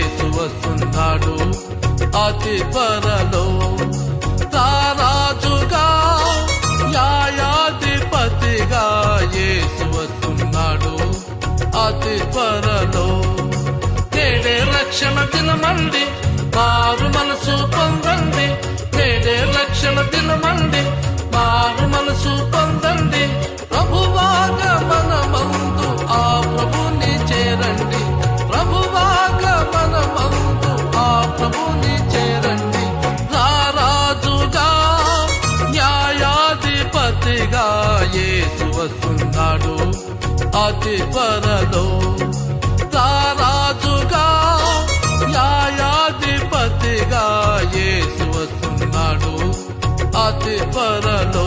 యేసు వస్తున్నాడు అతి త్వరలో. రారాజుగా న్యాయాధిపతిగా యేసు వస్తున్నాడు అతి త్వరలో. నేడే రక్షణ దినమండి, మారు మనసు పొందండి. నేడే రక్షణ దినమండి, మారు మనసు పొందండి. ప్రభువాగమనమందు ఆ ప్రభుని చేరండి. ప్రభువాగమనమందు ఆ ప్రభుని చేరండి. రారాజుగా న్యాయాధిపతిగా యేసు వస్తున్నాడు అతి త్వరలో. రారాజుగా న్యాయాధిపతిగా యేసు వస్తున్నాడు అతి త్వరలో.